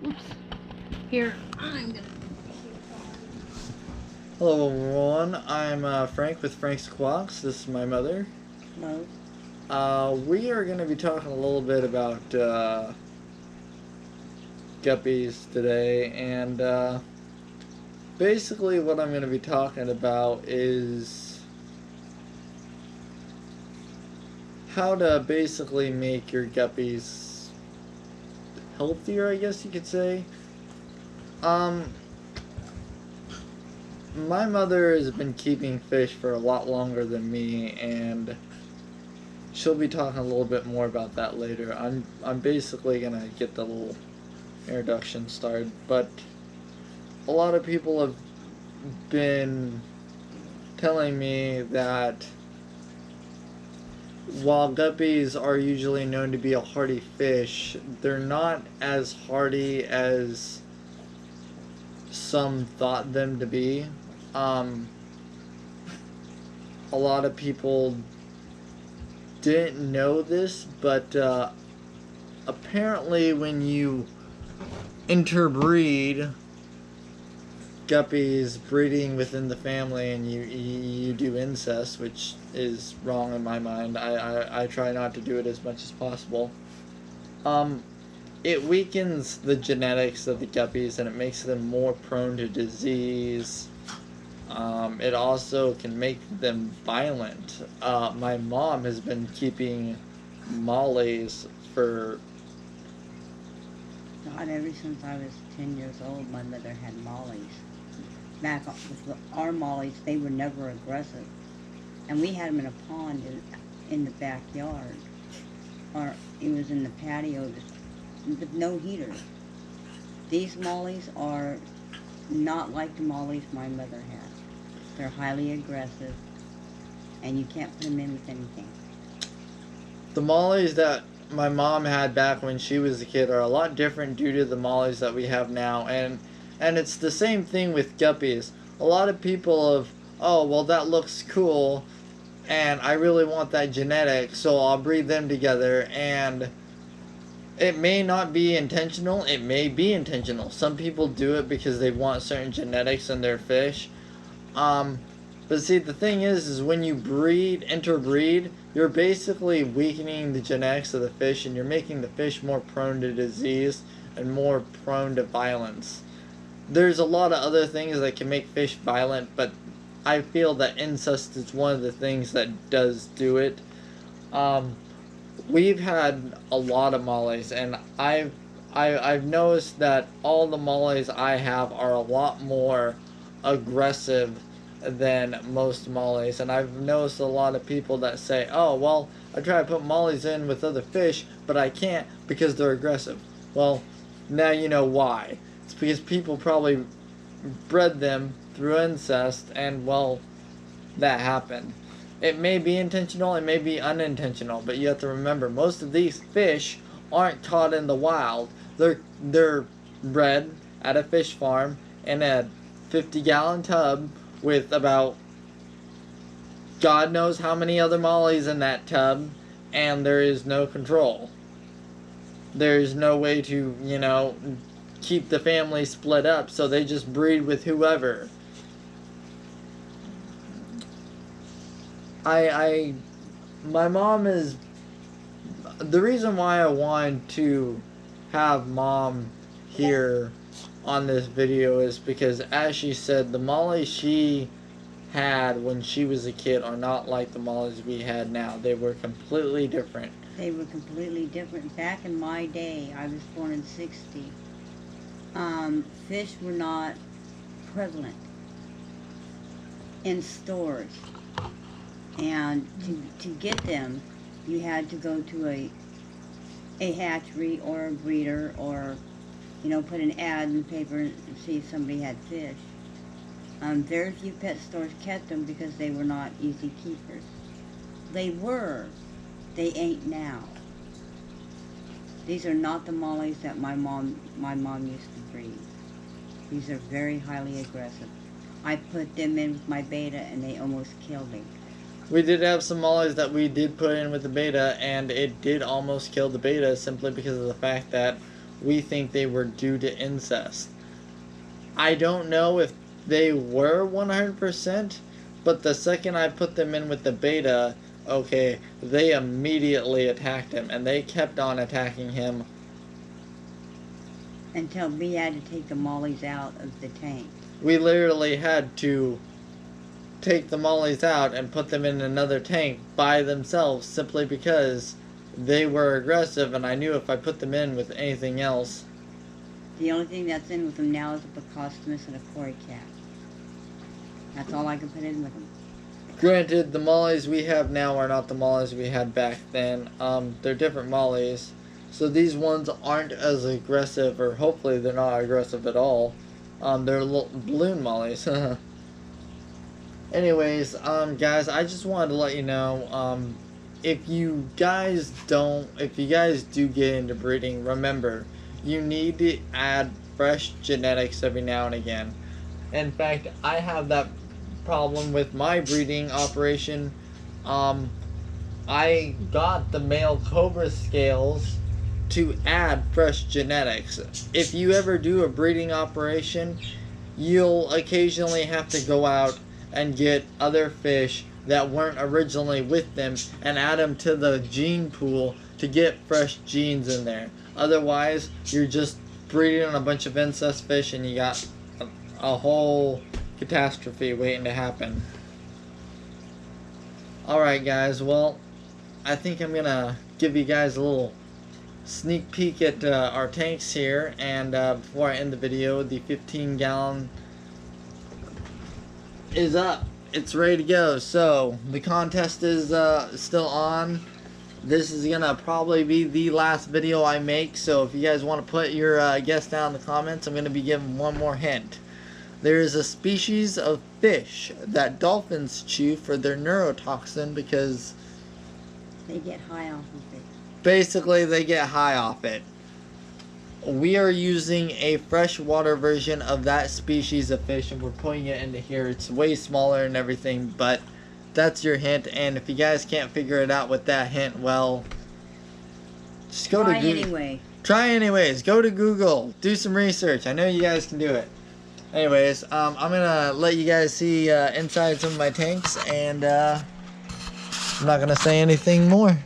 Whoops. Here, I'm gonna. Hello everyone, I'm Frank with Frank's Quacks. This is my mother. Hello. We are going to be talking a little bit about guppies today, and basically what I'm going to be talking about is how to basically make your guppies healthier, I guess you could say. My mother has been keeping fish for a lot longer than me, and she'll be talking a little bit more about that later. I'm basically gonna get the little introduction started, but a lot of people have been telling me that while guppies are usually known to be a hardy fish, they're not as hardy as some thought them to be. A lot of people didn't know this, but apparently when you interbreed guppies breeding within the family and you do incest, which is wrong in my mind, I try not to do it as much as possible, it weakens the genetics of the guppies and it makes them more prone to disease. It also can make them violent. My mom has been keeping mollies for... God, ever since I was 10 years old, my mother had mollies. Back with our mollies, they were never aggressive. And we had them in a pond in the backyard. Or it was in the patio with no heater. These mollies are not like the mollies my mother had. They're highly aggressive, and you can't put them in with anything. The mollies that my mom had back when she was a kid are a lot different due to the mollies that we have now, and it's the same thing with guppies. A lot of people have, oh, well, that looks cool, and I really want that genetic, so I'll breed them together, and it may not be intentional, it may be intentional. Some people do it because they want certain genetics in their fish. But see, the thing is when you interbreed, you're basically weakening the genetics of the fish, and you're making the fish more prone to disease and more prone to violence. There's a lot of other things that can make fish violent, but I feel that incest is one of the things that does do it. We've had a lot of mollies, and I've noticed that all the mollies I have are a lot more aggressive than most mollies, and I've noticed a lot of people that say, oh, well, I try to put mollies in with other fish, but I can't because they're aggressive. Well, now you know why. It's because people probably bred them through incest, and, well, that happened. It may be intentional, it may be unintentional, but you have to remember, most of these fish aren't caught in the wild. They're bred at a fish farm in a 50-gallon tub with about God knows how many other mollies in that tub, and there is no control. There's no way to, keep the family split up, so they just breed with whoever. My mom is... The reason why I wanted to have Mom here on this video is because, as she said, the mollies she had when she was a kid are not like the mollies we had now. They were completely different. They were completely different. Back in my day, I was born in 60. Fish were not prevalent in stores. And to get them, you had to go to a hatchery or a breeder, or put an ad in the paper and see if somebody had fish. Very few pet stores kept them because they were not easy keepers. They were. They ain't now. These are not the mollies that my mom used to breed. These are very highly aggressive. I put them in with my beta and they almost killed me. We did have some mollies that we did put in with the beta, and it did almost kill the beta simply because of the fact that we think they were due to incest. I don't know if they were 100%, but the second I put them in with the beta, okay, they immediately attacked him, and they kept on attacking him until we had to take the mollies out of the tank. We literally had to take the mollies out and put them in another tank by themselves simply because they were aggressive, and I knew if I put them in with anything else. The only thing that's in with them now is a Precostinus and a Cory cat. That's all I can put in with them. Granted, the mollies we have now are not the mollies we had back then. They're different mollies. So these ones aren't as aggressive, or hopefully they're not aggressive at all. They're little balloon mollies. Anyways, guys, I just wanted to let you know, if you guys do get into breeding, remember, you need to add fresh genetics every now and again. In fact, I have that problem with my breeding operation. I got the male cobra scales to add fresh genetics. If you ever do a breeding operation, you'll occasionally have to go out and get other fish that weren't originally with them and add them to the gene pool to get fresh genes in there. Otherwise, you're just breeding on a bunch of incest fish and you got a whole catastrophe waiting to happen. Alright guys, well, I think I'm gonna give you guys a little sneak peek at our tanks here, and before I end the video, the 15-gallon is up. It's ready to go. So the contest is still on. This is gonna probably be the last video I make, so if you guys want to put your guess down in the comments, I'm gonna be giving one more hint. There is a species of fish that dolphins chew for their neurotoxin because they get high off of it. Basically, they get high off it. We are using a freshwater version of that species of fish, and we're putting it into here. It's way smaller and everything, but that's your hint. And if you guys can't figure it out with that hint, well, just go to Google. Anyway. Try anyways. Go to Google. Do some research. I know you guys can do it. Anyways, I'm gonna let you guys see inside some of my tanks, and I'm not gonna say anything more.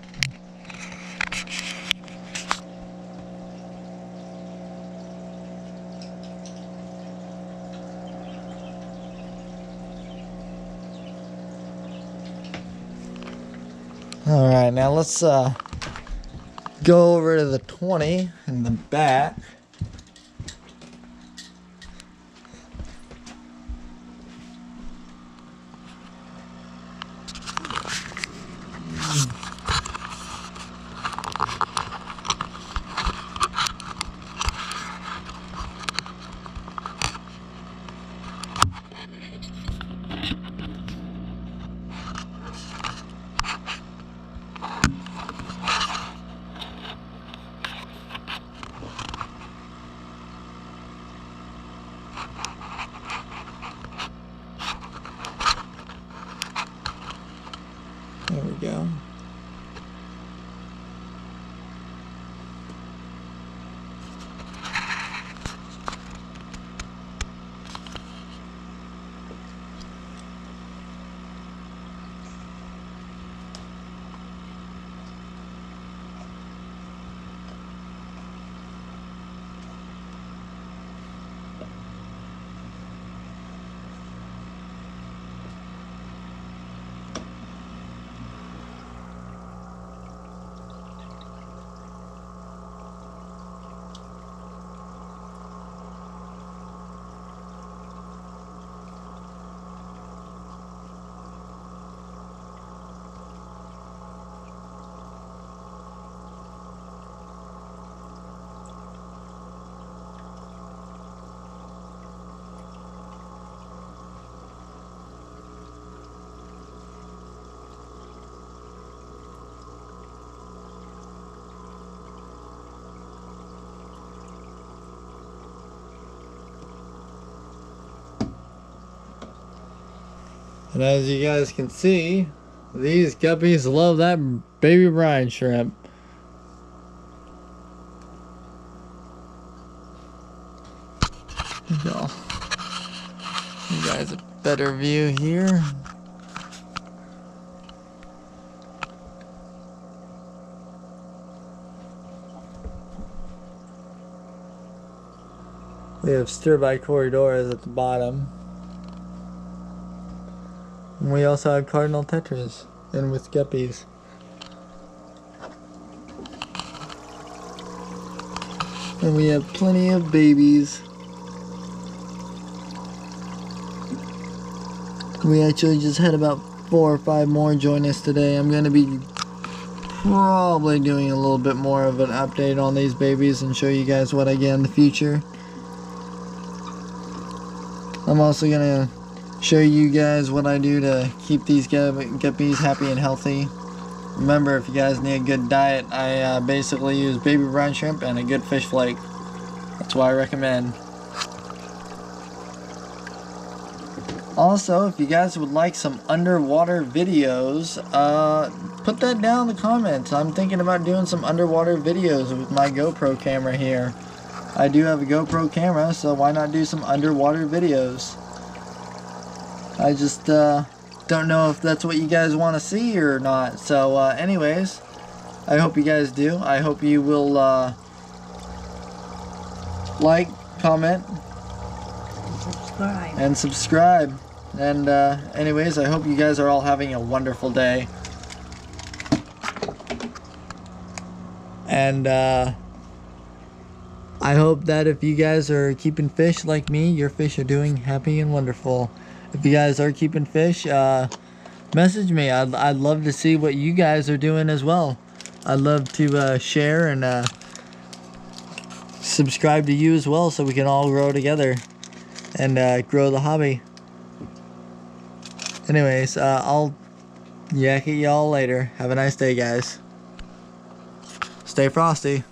Alright, now let's go over to the 20 in the back. There we go. And as you guys can see, these guppies love that baby brine shrimp. Y'all, you guys a better view here. We have sterbai Corydoras at the bottom. And we also have cardinal tetras and with guppies. And we have plenty of babies. We actually just had about 4 or 5 more join us today. I'm going to be probably doing a little bit more of an update on these babies and show you guys what I get in the future. I'm also going to show you guys what I do to keep these guppies happy and healthy. Remember, if you guys need a good diet, I basically use baby brine shrimp and a good fish flake. That's what I recommend. Also, if you guys would like some underwater videos, put that down in the comments. I'm thinking about doing some underwater videos with my GoPro camera here. I do have a GoPro camera, so why not do some underwater videos? I just don't know if that's what you guys want to see or not. So anyways, I hope you guys do. I hope you will like, comment, and subscribe. And anyways, I hope you guys are all having a wonderful day. And I hope that if you guys are keeping fish like me, your fish are doing happy and wonderful. If you guys are keeping fish, message me. I'd love to see what you guys are doing as well. I'd love to share and subscribe to you as well, so we can all grow together and grow the hobby. Anyways, I'll yak at y'all later. Have a nice day, guys. Stay frosty.